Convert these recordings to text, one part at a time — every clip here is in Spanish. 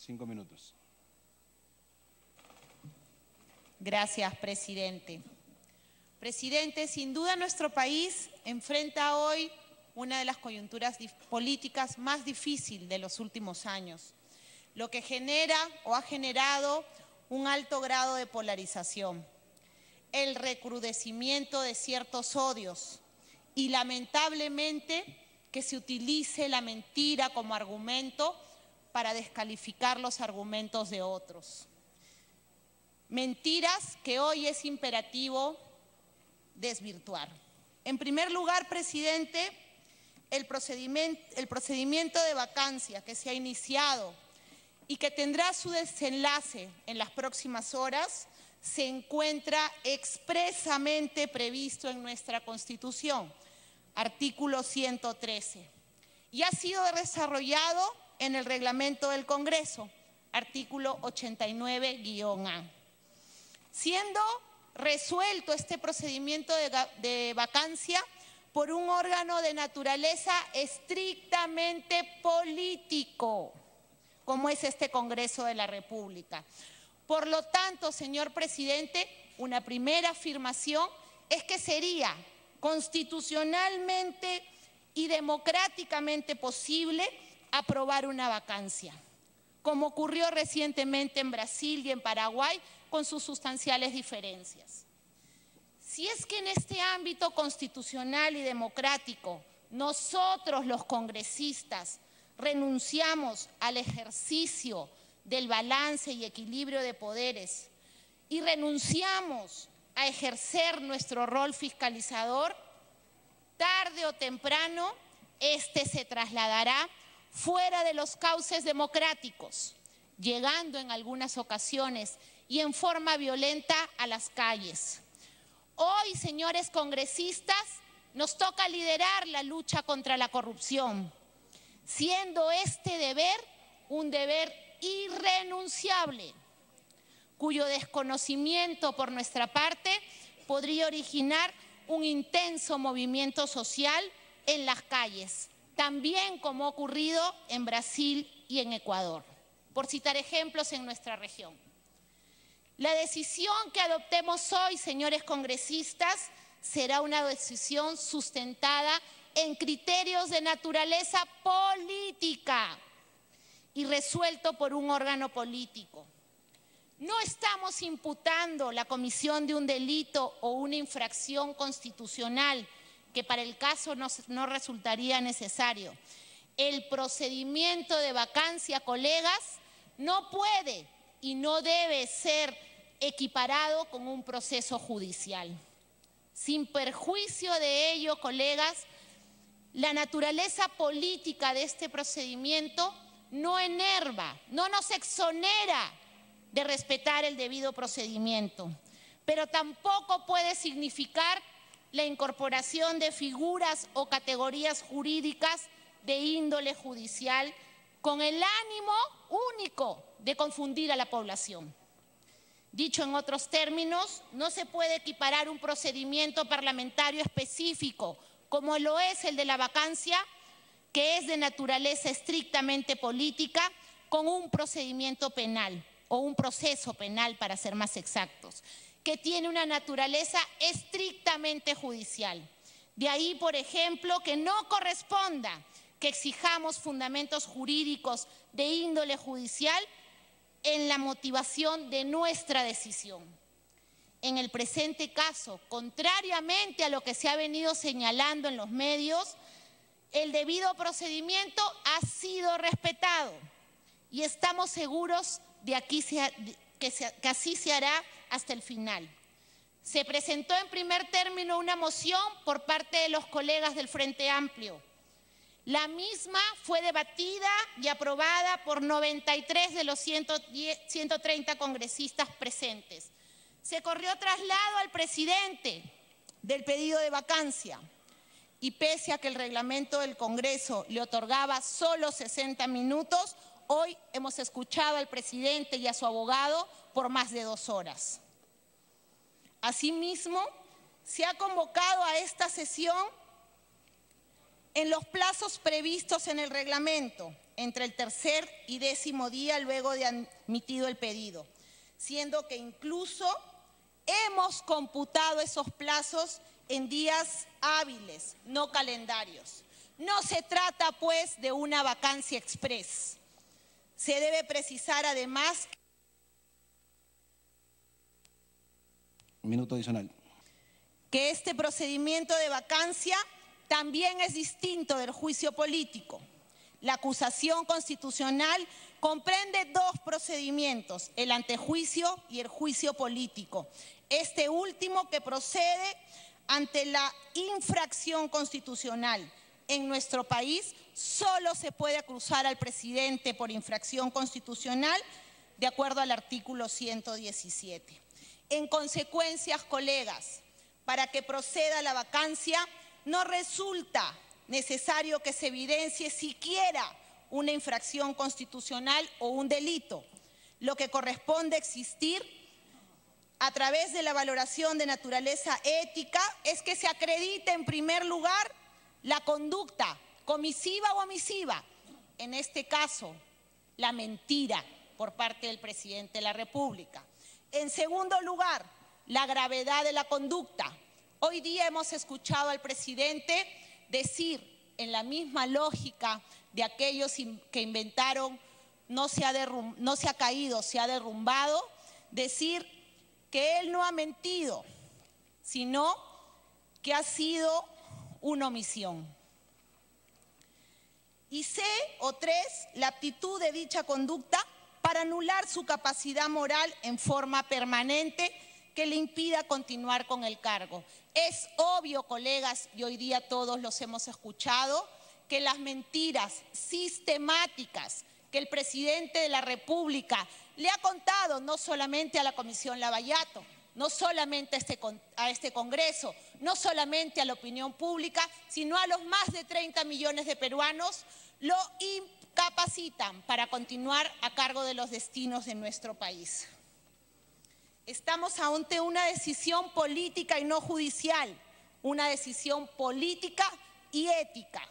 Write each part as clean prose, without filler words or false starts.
5 minutos. Gracias, presidente. Presidente, sin duda nuestro país enfrenta hoy una de las coyunturas políticas más difíciles de los últimos años, lo que genera o ha generado un alto grado de polarización, el recrudecimiento de ciertos odios y lamentablemente que se utilice la mentira como argumento para descalificar los argumentos de otros. Mentiras que hoy es imperativo desvirtuar. En primer lugar, presidente, el procedimiento de vacancia que se ha iniciado y que tendrá su desenlace en las próximas horas se encuentra expresamente previsto en nuestra Constitución, artículo 113, y ha sido desarrollado en el reglamento del Congreso, artículo 89-A. Siendo resuelto este procedimiento de vacancia por un órgano de naturaleza estrictamente político, como es este Congreso de la República. Por lo tanto, señor presidente, una primera afirmación es que sería constitucionalmente y democráticamente posible aprobar una vacancia, como ocurrió recientemente en Brasil y en Paraguay, con sus sustanciales diferencias. Si es que en este ámbito constitucional y democrático nosotros los congresistas renunciamos al ejercicio del balance y equilibrio de poderes y renunciamos a ejercer nuestro rol fiscalizador, tarde o temprano este se trasladará fuera de los cauces democráticos, llegando en algunas ocasiones y en forma violenta a las calles. Hoy, señores congresistas, nos toca liderar la lucha contra la corrupción, siendo este deber un deber irrenunciable, cuyo desconocimiento por nuestra parte podría originar un intenso movimiento social en las calles, también como ha ocurrido en Brasil y en Ecuador, por citar ejemplos en nuestra región. La decisión que adoptemos hoy, señores congresistas, será una decisión sustentada en criterios de naturaleza política y resuelto por un órgano político. No estamos imputando la comisión de un delito o una infracción constitucional, que para el caso no resultaría necesario. El procedimiento de vacancia, colegas, no puede y no debe ser equiparado con un proceso judicial. Sin perjuicio de ello, colegas, la naturaleza política de este procedimiento no enerva, no nos exonera de respetar el debido procedimiento, pero tampoco puede significar la incorporación de figuras o categorías jurídicas de índole judicial con el ánimo único de confundir a la población. Dicho en otros términos, no se puede equiparar un procedimiento parlamentario específico, como lo es el de la vacancia, que es de naturaleza estrictamente política, con un procedimiento penal, o un proceso penal para ser más exactos, que tiene una naturaleza estrictamente judicial. De ahí, por ejemplo, que no corresponda que exijamos fundamentos jurídicos de índole judicial en la motivación de nuestra decisión. En el presente caso, contrariamente a lo que se ha venido señalando en los medios, el debido procedimiento ha sido respetado y estamos seguros de que así se hará hasta el final. Se presentó en primer término una moción por parte de los colegas del Frente Amplio. La misma fue debatida y aprobada por 93 de los 130 congresistas presentes. Se corrió traslado al presidente del pedido de vacancia y pese a que el reglamento del Congreso le otorgaba solo 60 minutos, hoy hemos escuchado al presidente y a su abogado por más de 2 horas. Asimismo, se ha convocado a esta sesión en los plazos previstos en el reglamento, entre el tercer y 10º día luego de admitido el pedido, siendo que incluso hemos computado esos plazos en días hábiles, no calendarios. No se trata, pues, de una vacancia express. Se debe precisar, además, minuto adicional, que este procedimiento de vacancia también es distinto del juicio político. La acusación constitucional comprende dos procedimientos, el antejuicio y el juicio político. Este último que procede ante la infracción constitucional. En nuestro país solo se puede acusar al presidente por infracción constitucional de acuerdo al artículo 117. En consecuencia, colegas, para que proceda la vacancia no resulta necesario que se evidencie siquiera una infracción constitucional o un delito. Lo que corresponde existir a través de la valoración de naturaleza ética es que se acredite en primer lugar la conducta comisiva o omisiva, en este caso, la mentira por parte del presidente de la República. En segundo lugar, la gravedad de la conducta. Hoy día hemos escuchado al presidente decir, en la misma lógica de aquellos que inventaron no se ha caído, se ha derrumbado, decir que él no ha mentido, sino que ha sido una omisión. Y C, o 3, la aptitud de dicha conducta para anular su capacidad moral en forma permanente que le impida continuar con el cargo. Es obvio, colegas, y hoy día todos los hemos escuchado, que las mentiras sistemáticas que el presidente de la República le ha contado no solamente a la Comisión Lavallato, no solamente a este Congreso, no solamente a la opinión pública, sino a los más de 30 millones de peruanos, lo incapacitan para continuar a cargo de los destinos de nuestro país. Estamos ante una decisión política y no judicial, una decisión política y ética.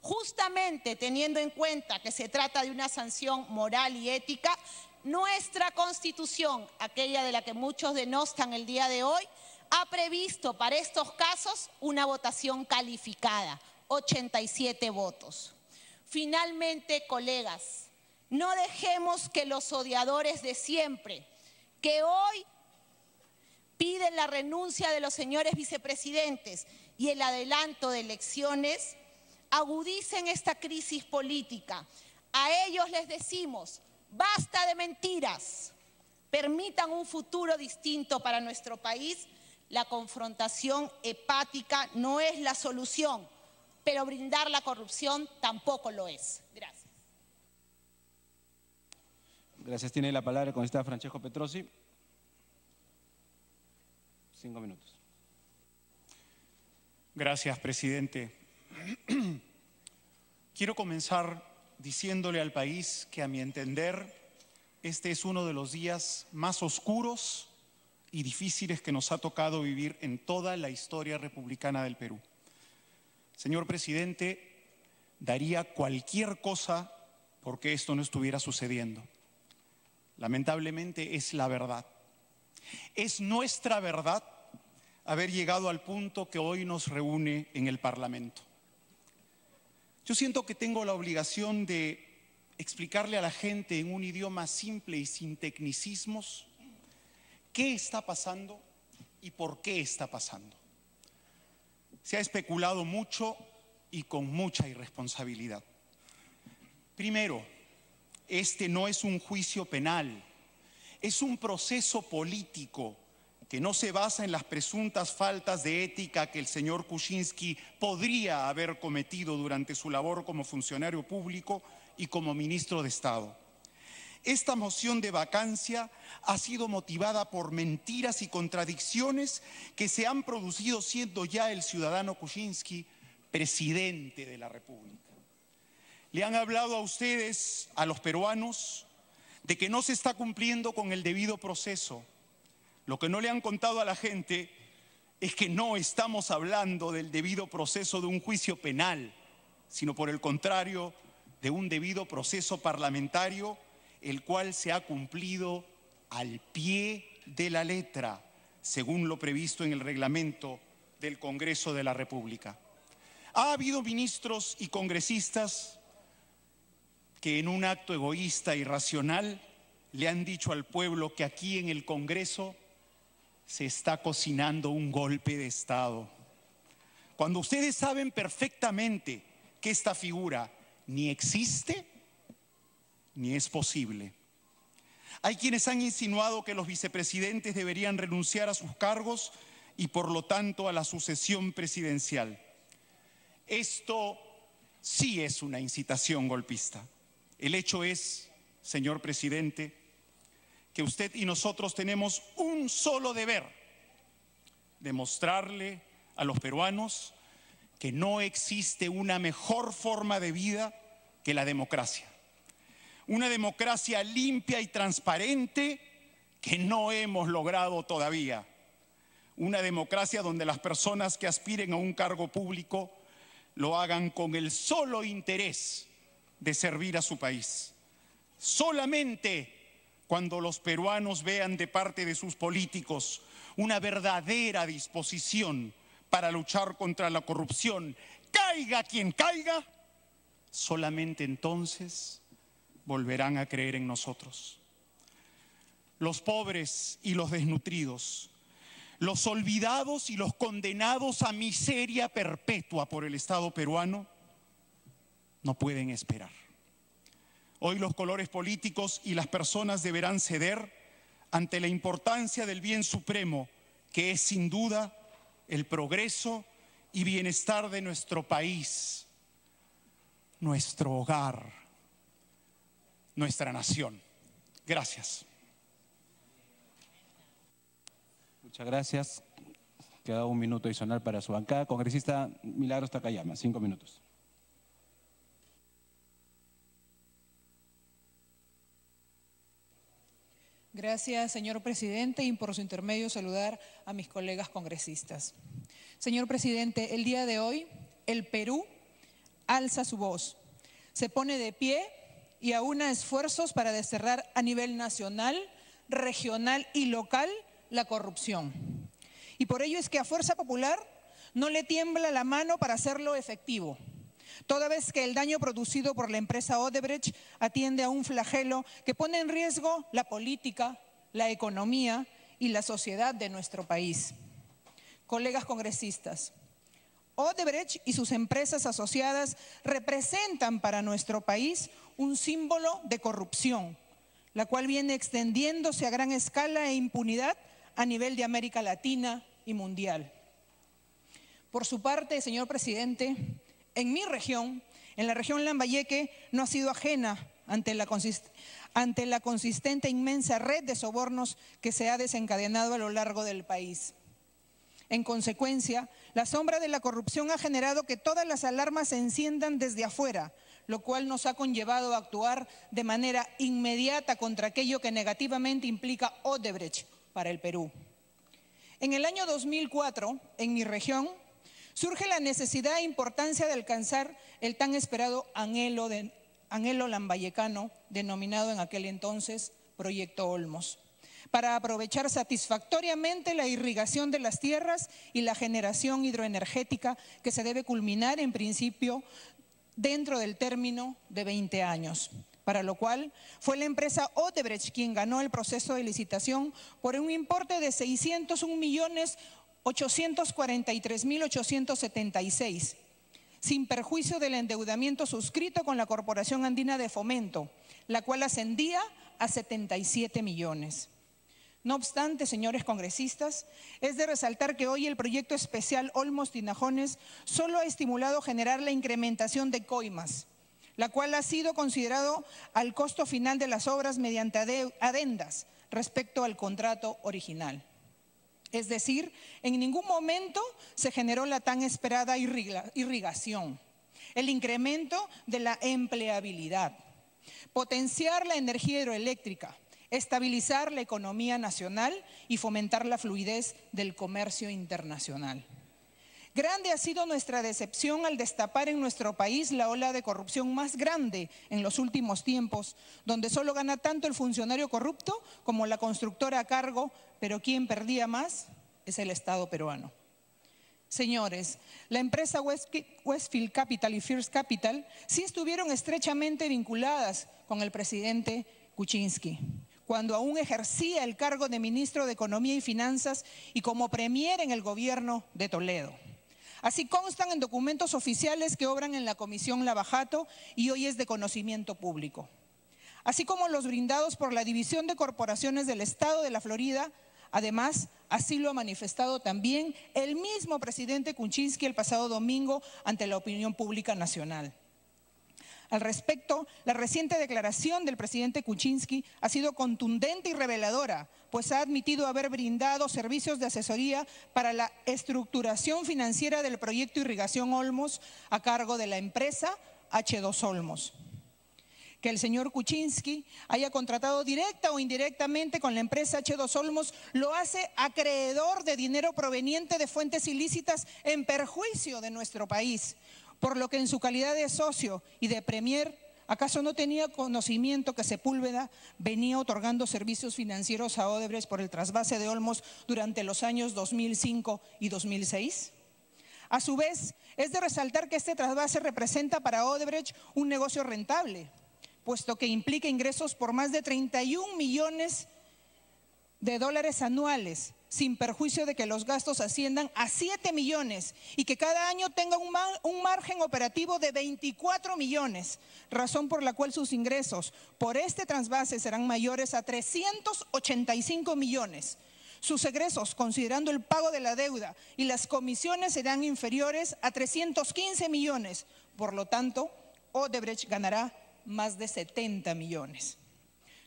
Justamente teniendo en cuenta que se trata de una sanción moral y ética, nuestra Constitución, aquella de la que muchos denostan el día de hoy, ha previsto para estos casos una votación calificada, 87 votos. Finalmente, colegas, no dejemos que los odiadores de siempre, que hoy piden la renuncia de los señores vicepresidentes y el adelanto de elecciones, agudicen esta crisis política. A ellos les decimos, basta de mentiras, permitan un futuro distinto para nuestro país. La confrontación hepática no es la solución, pero brindar la corrupción tampoco lo es. Gracias. Gracias. Tiene la palabra el congresista Francesco Petrosi. 5 minutos. Gracias, presidente. Quiero comenzar diciéndole al país que, a mi entender, este es uno de los días más oscuros y difíciles que nos ha tocado vivir en toda la historia republicana del Perú. Señor presidente, daría cualquier cosa porque esto no estuviera sucediendo. Lamentablemente es la verdad. Es nuestra verdad haber llegado al punto que hoy nos reúne en el Parlamento. Yo siento que tengo la obligación de explicarle a la gente en un idioma simple y sin tecnicismos qué está pasando y por qué está pasando. Se ha especulado mucho y con mucha irresponsabilidad. Primero, este no es un juicio penal, es un proceso político que no se basa en las presuntas faltas de ética que el señor Kuczynski podría haber cometido durante su labor como funcionario público y como ministro de Estado. Esta moción de vacancia ha sido motivada por mentiras y contradicciones que se han producido siendo ya el ciudadano Kuczynski presidente de la República. Le han hablado a ustedes, a los peruanos, de que no se está cumpliendo con el debido proceso. Lo que no le han contado a la gente es que no estamos hablando del debido proceso de un juicio penal, sino por el contrario, de un debido proceso parlamentario, el cual se ha cumplido al pie de la letra, según lo previsto en el reglamento del Congreso de la República. Ha habido ministros y congresistas que en un acto egoísta y irracional le han dicho al pueblo que aquí en el Congreso se está cocinando un golpe de Estado. Cuando ustedes saben perfectamente que esta figura ni existe ni es posible. Hay quienes han insinuado que los vicepresidentes deberían renunciar a sus cargos y por lo tanto a la sucesión presidencial. Esto sí es una incitación golpista. El hecho es, señor presidente, que usted y nosotros tenemos un solo deber: demostrarle a los peruanos que no existe una mejor forma de vida que la democracia. Una democracia limpia y transparente que no hemos logrado todavía. Una democracia donde las personas que aspiren a un cargo público lo hagan con el solo interés de servir a su país. Solamente cuando los peruanos vean de parte de sus políticos una verdadera disposición para luchar contra la corrupción, caiga quien caiga, solamente entonces volverán a creer en nosotros. Los pobres y los desnutridos, los olvidados y los condenados a miseria perpetua por el Estado peruano no pueden esperar. Hoy los colores políticos y las personas deberán ceder ante la importancia del bien supremo, que es sin duda el progreso y bienestar de nuestro país, nuestro hogar, nuestra nación. Gracias. Muchas gracias. Queda un minuto adicional para su bancada. Congresista Milagros Takayama, 5 minutos. Gracias, señor presidente, y por su intermedio saludar a mis colegas congresistas. Señor presidente, el día de hoy el Perú alza su voz, se pone de pie y aúna esfuerzos para desterrar a nivel nacional, regional y local la corrupción. Y por ello es que a Fuerza Popular no le tiembla la mano para hacerlo efectivo, toda vez que el daño producido por la empresa Odebrecht atiende a un flagelo que pone en riesgo la política, la economía y la sociedad de nuestro país. Colegas congresistas, Odebrecht y sus empresas asociadas representan para nuestro país un símbolo de corrupción, la cual viene extendiéndose a gran escala e impunidad a nivel de América Latina y mundial. Por su parte, señor presidente, en mi región, en la región Lambayeque, no ha sido ajena ante la consistente e inmensa red de sobornos que se ha desencadenado a lo largo del país. En consecuencia, la sombra de la corrupción ha generado que todas las alarmas se enciendan desde afuera, lo cual nos ha conllevado a actuar de manera inmediata contra aquello que negativamente implica Odebrecht para el Perú. En el año 2004, en mi región, surge la necesidad e importancia de alcanzar el tan esperado anhelo lambayecano, denominado en aquel entonces Proyecto Olmos, para aprovechar satisfactoriamente la irrigación de las tierras y la generación hidroenergética que se debe culminar en principio dentro del término de 20 años, para lo cual fue la empresa Odebrecht quien ganó el proceso de licitación por un importe de 601.843.876, sin perjuicio del endeudamiento suscrito con la Corporación Andina de Fomento, la cual ascendía a 77 millones. No obstante, señores congresistas, es de resaltar que hoy el proyecto especial Olmos-Tinajones solo ha estimulado generar la incrementación de coimas, la cual ha sido considerado al costo final de las obras mediante adendas respecto al contrato original. Es decir, en ningún momento se generó la tan esperada irrigación, el incremento de la empleabilidad, potenciar la energía hidroeléctrica, estabilizar la economía nacional y fomentar la fluidez del comercio internacional. Grande ha sido nuestra decepción al destapar en nuestro país la ola de corrupción más grande en los últimos tiempos, donde solo gana tanto el funcionario corrupto como la constructora a cargo, pero quien perdía más es el Estado peruano. Señores, la empresa Westfield Capital y First Capital sí estuvieron estrechamente vinculadas con el presidente Kuczynski, cuando aún ejercía el cargo de ministro de Economía y Finanzas y como premier en el gobierno de Toledo. Así constan en documentos oficiales que obran en la Comisión Lavajato y hoy es de conocimiento público. Así como los brindados por la División de Corporaciones del Estado de la Florida. Además, así lo ha manifestado también el mismo presidente Kuczynski el pasado domingo ante la opinión pública nacional. Al respecto, la reciente declaración del presidente Kuczynski ha sido contundente y reveladora, pues ha admitido haber brindado servicios de asesoría para la estructuración financiera del proyecto Irrigación Olmos a cargo de la empresa H2 Olmos. Que el señor Kuczynski haya contratado directa o indirectamente con la empresa H2 Olmos lo hace acreedor de dinero proveniente de fuentes ilícitas en perjuicio de nuestro país, por lo que en su calidad de socio y de premier, ¿acaso no tenía conocimiento que Sepúlveda venía otorgando servicios financieros a Odebrecht por el trasvase de Olmos durante los años 2005 y 2006? A su vez, es de resaltar que este trasvase representa para Odebrecht un negocio rentable, puesto que implica ingresos por más de 31 millones de dólares anuales, sin perjuicio de que los gastos asciendan a 7 millones y que cada año tenga un margen operativo de 24 millones, razón por la cual sus ingresos por este trasvase serán mayores a 385 millones. Sus egresos, considerando el pago de la deuda y las comisiones, serán inferiores a 315 millones. Por lo tanto, Odebrecht ganará más de 70 millones.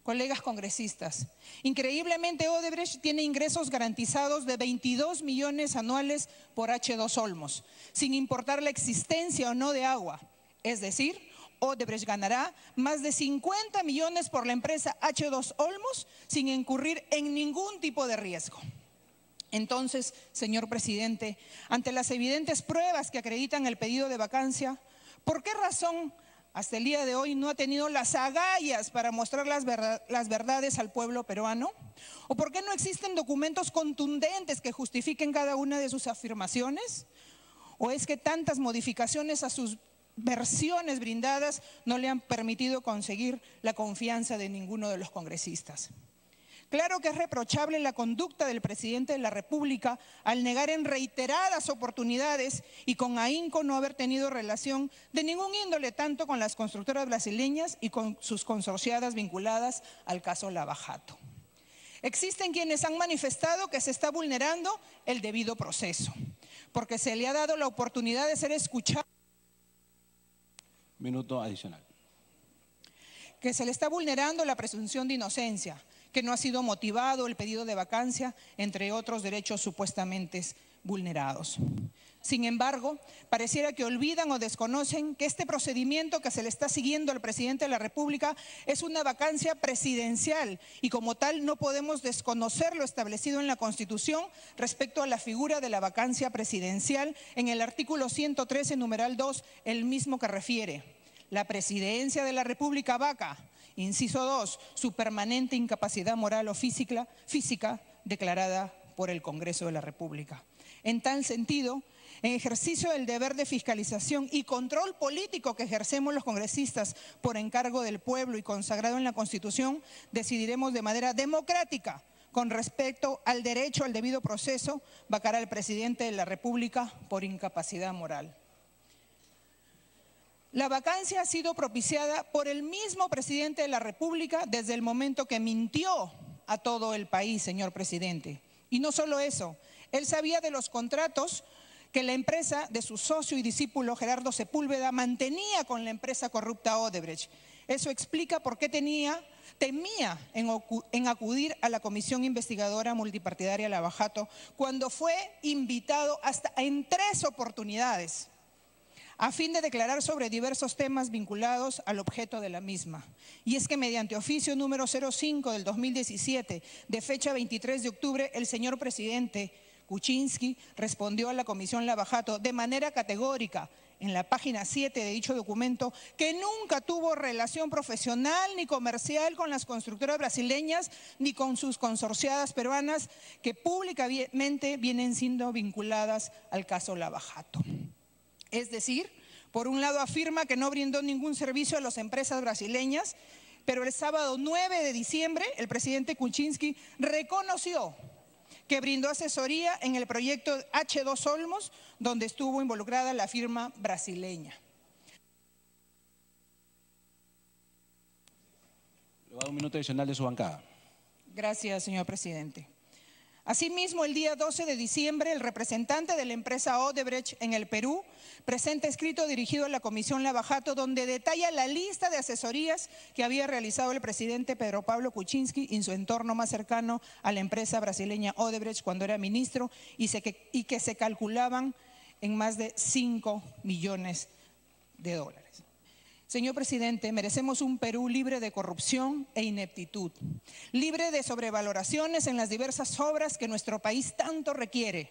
Colegas congresistas, increíblemente Odebrecht tiene ingresos garantizados de 22 millones anuales por H2 Olmos, sin importar la existencia o no de agua. Es decir, Odebrecht ganará más de 50 millones por la empresa H2 Olmos sin incurrir en ningún tipo de riesgo. Entonces, señor presidente, ante las evidentes pruebas que acreditan el pedido de vacancia, ¿por qué razón hasta el día de hoy no ha tenido las agallas para mostrar las verdades al pueblo peruano? ¿O por qué no existen documentos contundentes que justifiquen cada una de sus afirmaciones? ¿O es que tantas modificaciones a sus versiones brindadas no le han permitido conseguir la confianza de ninguno de los congresistas? Claro que es reprochable la conducta del presidente de la República al negar en reiteradas oportunidades y con ahínco no haber tenido relación de ningún índole tanto con las constructoras brasileñas y con sus consorciadas vinculadas al caso Lavajato. Existen quienes han manifestado que se está vulnerando el debido proceso, porque se le ha dado la oportunidad de ser escuchado. Minuto adicional. Que se le está vulnerando la presunción de inocencia, que no ha sido motivado el pedido de vacancia, entre otros derechos supuestamente vulnerados. Sin embargo, pareciera que olvidan o desconocen que este procedimiento que se le está siguiendo al presidente de la República es una vacancia presidencial y como tal no podemos desconocer lo establecido en la Constitución respecto a la figura de la vacancia presidencial en el artículo 113, numeral 2, el mismo que refiere: la presidencia de la República vaca. Inciso 2, su permanente incapacidad moral o física declarada por el Congreso de la República. En tal sentido, en ejercicio del deber de fiscalización y control político que ejercemos los congresistas por encargo del pueblo y consagrado en la Constitución, decidiremos de manera democrática con respecto al derecho al debido proceso vacar al presidente de la República por incapacidad moral. La vacancia ha sido propiciada por el mismo presidente de la República desde el momento que mintió a todo el país, señor presidente. Y no solo eso, él sabía de los contratos que la empresa de su socio y discípulo Gerardo Sepúlveda mantenía con la empresa corrupta Odebrecht. Eso explica por qué temía en acudir a la Comisión Investigadora Multipartidaria Lavajato cuando fue invitado hasta en 3 oportunidades, a fin de declarar sobre diversos temas vinculados al objeto de la misma. Y es que mediante oficio número 05 del 2017, de fecha 23 de octubre, el señor presidente Kuczynski respondió a la Comisión Lavajato de manera categórica en la página 7 de dicho documento que nunca tuvo relación profesional ni comercial con las constructoras brasileñas ni con sus consorciadas peruanas que públicamente vienen siendo vinculadas al caso Lavajato. Es decir, por un lado afirma que no brindó ningún servicio a las empresas brasileñas, pero el sábado 9 de diciembre el presidente Kuczynski reconoció que brindó asesoría en el proyecto H2 Olmos, donde estuvo involucrada la firma brasileña. Le va a dar un minuto adicional de su bancada. Gracias, señor presidente. Asimismo, el día 12 de diciembre, el representante de la empresa Odebrecht en el Perú presenta escrito dirigido a la Comisión Lavajato donde detalla la lista de asesorías que había realizado el presidente Pedro Pablo Kuczynski en su entorno más cercano a la empresa brasileña Odebrecht cuando era ministro y que se calculaban en más de 5 millones de dólares. Señor presidente, merecemos un Perú libre de corrupción e ineptitud, libre de sobrevaloraciones en las diversas obras que nuestro país tanto requiere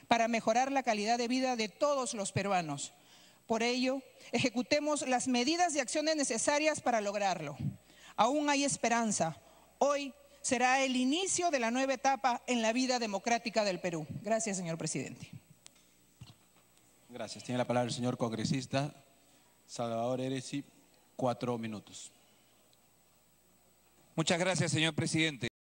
para mejorar la calidad de vida de todos los peruanos. Por ello, ejecutemos las medidas y acciones necesarias para lograrlo. Aún hay esperanza. Hoy será el inicio de la nueva etapa en la vida democrática del Perú. Gracias, señor presidente. Gracias. Tiene la palabra el señor congresista Salvador Eresi, 4 minutos. Muchas gracias, señor presidente.